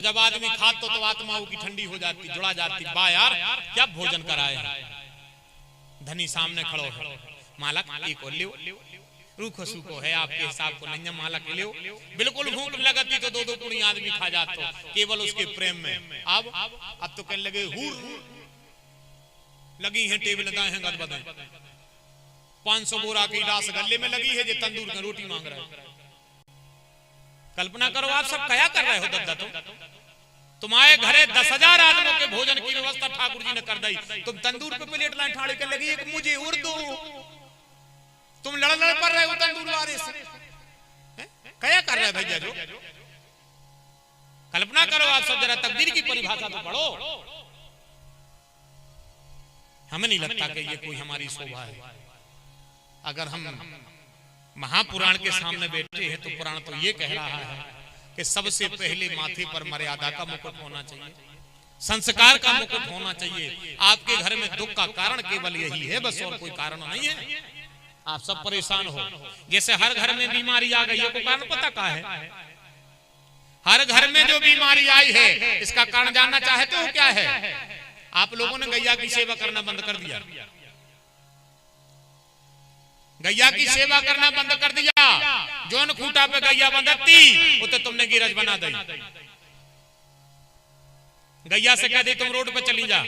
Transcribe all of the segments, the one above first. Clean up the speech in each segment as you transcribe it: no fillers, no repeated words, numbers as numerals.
जब आदमी खाता तो आत्माओं की ठंडी हो जाती, जुड़ा जाती। बा यार क्या भोजन कराए। धनी सामने खड़ो है, मालक एक और लियो, रूखो सूखो है आपके हिसाब को नहीं मालक लियो। बिल्कुल भूख लगती तो दो दो पूरी आदमी खा जाता केवल उसके प्रेम में। अब तो कहने लगे हुर लगी है टेबल लगाए हैं गदबद 500 बोरा की रास गले में लगी है, जो तंदूर में रोटी मांग रहे हो। कल्पना करो आप सब क्या कर रहे हो दद्दा। तुम्हारे घरे 10,000 आदमियों के भोजन की व्यवस्था ठाकुर जी ने कर दी, तुम तंदूर पे प्लेट लाए ठाड़े कर लगी एक मुझे उर्दू। तुम लड़ पड़ रहे हो तंदूर वाले से, क्या कर रहे हैं भैया जो। कल्पना करो आप सब जरा तकदीर की परिभाषा तो पढ़ो। हमें नहीं लगता कि ये कोई हमारी शोभा है। अगर हम महापुराण के सामने बैठे हैं तो पुराण तो ये कह रहा है कि सबसे पहले माथे पर मर्यादा का मुकुट होना चाहिए, संस्कार का मुकुट होना चाहिए। आपके घर में दुख का कारण केवल यही है, बस और कोई कारण नहीं है। आप सब परेशान हो, जैसे हर घर में बीमारी आ गई है, को कारण पता क्या है? हर घर में जो बीमारी आई है इसका कारण जानना चाहते हो क्या है? आप लोगों ने गैया की सेवा करना बंद कर दिया। गैया की सेवा करना बंद कर दिया। जोन खूंटा पे गैया बंधती उते तुमने गिरज बना दी। गैया से कह दी तुम रोड पे चली जा।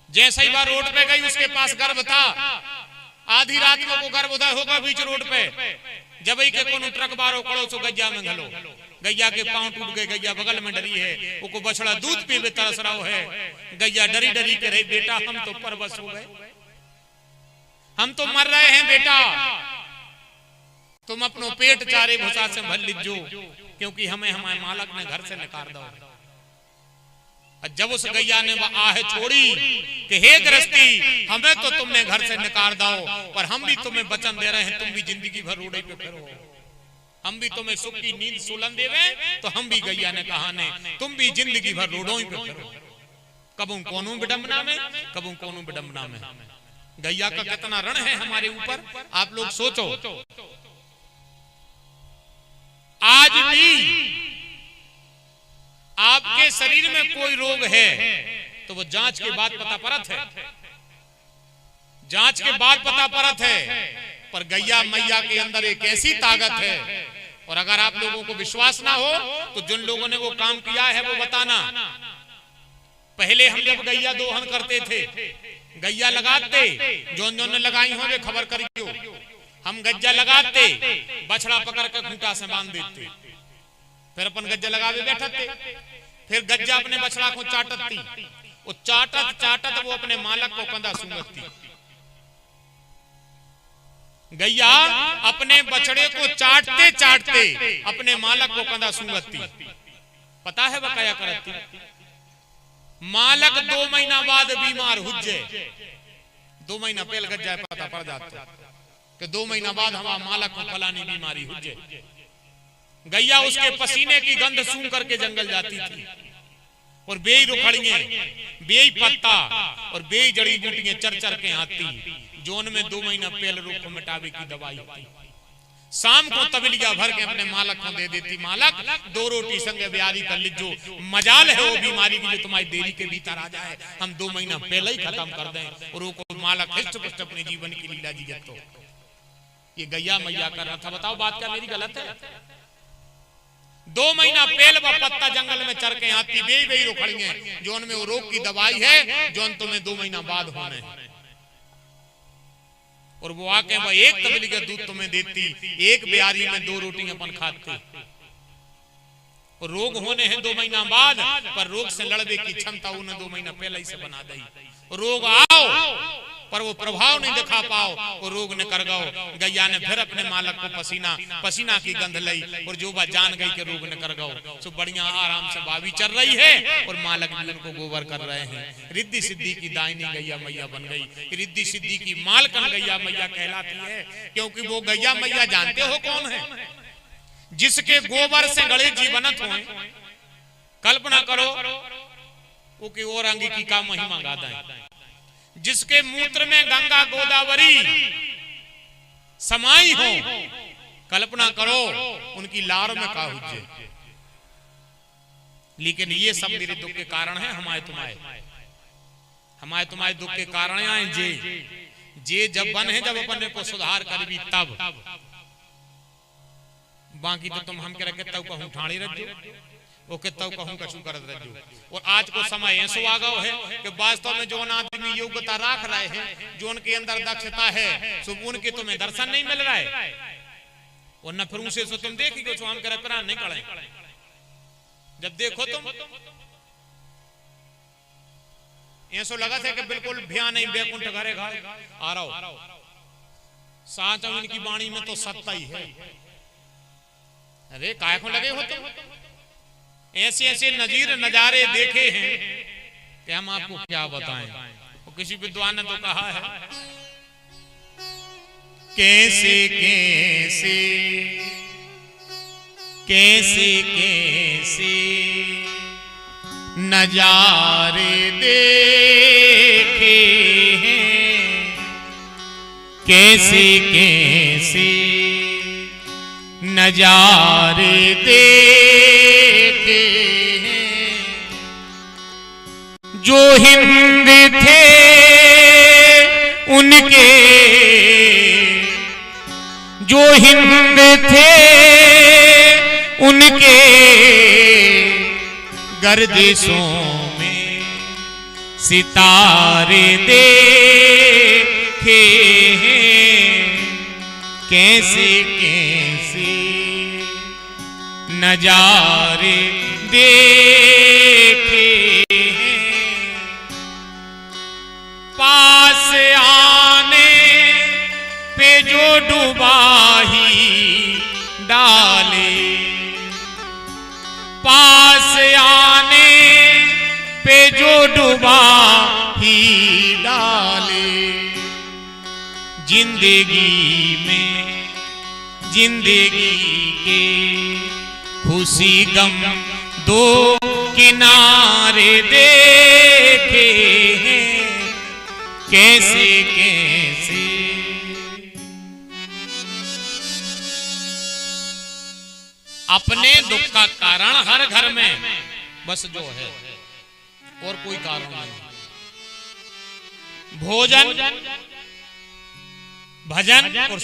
जैसे ही बार रोड पे गई उसके पास गर्भ था, आधी रात में को गर्भोदय होगा बीच रोड पे। जब ही के कोनो ट्रक बारो कड़ो सो गैया में घलो, गैया के पांव टूट गए, गैया बगल में डरी है, वो बछड़ा दूध पीवे तरस रहा है। गैया डरी डरी के रही, बेटा हम तो परवश हो गए, हम तो मर रहे हैं बेटा, तुम अपनो पेट चारे भूसा से भर लीजो, क्योंकि हमें हमारे मालक ने घर से निकाल दो। जब उस गैया ने वह आहे छोड़ी कि हे गृहस्थी, हमें तो तुमने घर से निकाल दो, पर हम भी तुम्हें वचन दे रहे हैं, तुम भी जिंदगी भर रोडे पे फिरो, हम भी तुम्हें सुख की नींद सुलन देवे। तो हम भी गैया ने कहा ने तुम भी जिंदगी भर रोडों पे फिरो, कबू कोनो विडंबना में, कबू कोनो विडंबना में। गैया का कितना ऋण है हमारे ऊपर, आप लोग सोचो। आज भी आपके शरीर में कोई रोग है तो वो जांच के बाद पता परत है, जांच के बाद पता परत है। पर गैया मैया के अंदर एक ऐसी ताकत है, और अगर आप लोगों को विश्वास ना हो तो जिन लोगों ने वो काम किया है वो बताना। पहले हम जब गैया दोहन करते थे, गैया लगाते, जोन जोन ने लगाई हो वे खबर करियो, हम गज्जा लगाते, बछड़ा पकड़ के खूंटा से बांध देते, फिर अपन गज्जा लगावे बैठते, फिर गज्जा अपने बछड़ा को चाटती, वो चाटत चाटत वो अपने मालक को कंधा सूंघती। गैया अपने बछड़े को चाटते चाटते अपने मालक को कंधा सूंघती। पता है वह क्या करती? मालक 2 महीना बाद बीमार हो जाए, 2 महीना पहले गज्जा पता पड़ जाता कि 2 महीना बाद हमारा मालक को फलानी बीमारी हो जाए। गैया उसके पसीने की गंध सूंघ करके जंगल जाती थी, और बेई रुखड़ियां, बेई पत्ता और बेई जड़ी बूटियां चर चर के आती, जोन में 2 महीना पहले रोग को मिटावे की दवाई होती। शाम को तबलिया भर के अपने मालक को दे देती, मालक 2 रोटी संगे ब्यारी कर लीजो, मजाल है वो बीमारी की जो तुम्हारी देरी के भीतर आ जाए, हम 2 महीना पहले ही खत्म कर दें। और वो मालक हिस्ट पुष्ट अपने जीवन की लीला जी तो ये गैया मैया कर रहा था। बताओ बात क्या मेरी गलत है? 2 महीना पहले वह पत्ता जंगल में चर के आती, बेई बेई रुखड़ियां, जोन में वो रोग की दवाई है, जोन तुम्हें 2 महीना बाद होने, और वो आके वह एक तबली का दूध तुम्हें देती, एक ब्यारी में 2 रोटी अपन खाते। और रोग होने हैं 2 महीना बाद, पर रोग से लड़ने की क्षमता उन्हें 2 महीना पहले ही से बना दी। रोग आओ पर वो प्रभाव नहीं दिखा पाओ, वो रोग ने कर गो। गैया ने फिर अपने मालक को पसीना की गंध ली, और जो बात जान गई कि रोग ने कर गो, सो बढ़िया आराम से बावी चल रही है, और मालक भी उनको गोबर कर रहे हैं। रिद्धि सिद्धि की दायनी गैया मैया बन गई, रिद्धि सिद्धि की मालकन गैया मैया कहलाती है, क्योंकि वो गैया मैया जानते हो कौन है? जिसके गोबर से गणेश जी बनत हो। कल्पना करो वो की और अंगी की का महिमा गाता है, जिसके मूत्र में गंगा गोदावरी समाई हो। कल्पना करो उनकी लार में का हुज्जे, लेकिन ये सब मेरे दुख के कारण है। हमारे तुम्हारे दुख के कारण आए जे जब बन है, जब अपने को सुधार कर भी तब, बाकी तो तुम हम के रखे तब कहूं ठाणी रख दो, वो के तब कहूं कछु करत रह दो। और आज को समय ऐसो आ गयो है कि वास्तव में जो आदमी योग्यता राख रहे हैं, जो उनके अंदर दक्षता है, सो उनके तुम्हें दर्शन नहीं मिल रहा है। और न फिर उनसे सो तुम देखी जो हम करे प्राण नहीं करें। जब देखो तुम ऐसो लगा था कि बिल्कुल भ्या नहीं, बैकुंठ घरे घरे आ रहा हो। साथ इनकी वाणी में तो सत्ता ही है। अरे काय को लगे हो तुम? ऐसे ऐसे नजारे देखे हैं कि हम आपको क्या बताएं। वो किसी विद्वान ने तो कहा है, कैसे कैसे कैसे कैसे नजारे देखे हैं, कैसे कैसे नजारे देखे हैं। जो हिंद थे उनके, जो हिंद थे उनके गर्दिशों में सितारे देखे हैं, कैसे कैसे नजारे देखे हैं। पास आने पे जो डूबा ही डाले, पास आने पे जो डूबा ही डाले। जिंदगी में जिंदगी के खुशी गम दो किनारे देखे हैं, कैसे कैसे। अपने दुख का कारण हर घर में बस जो है, और कोई कारण नहीं। भोजन, भजन और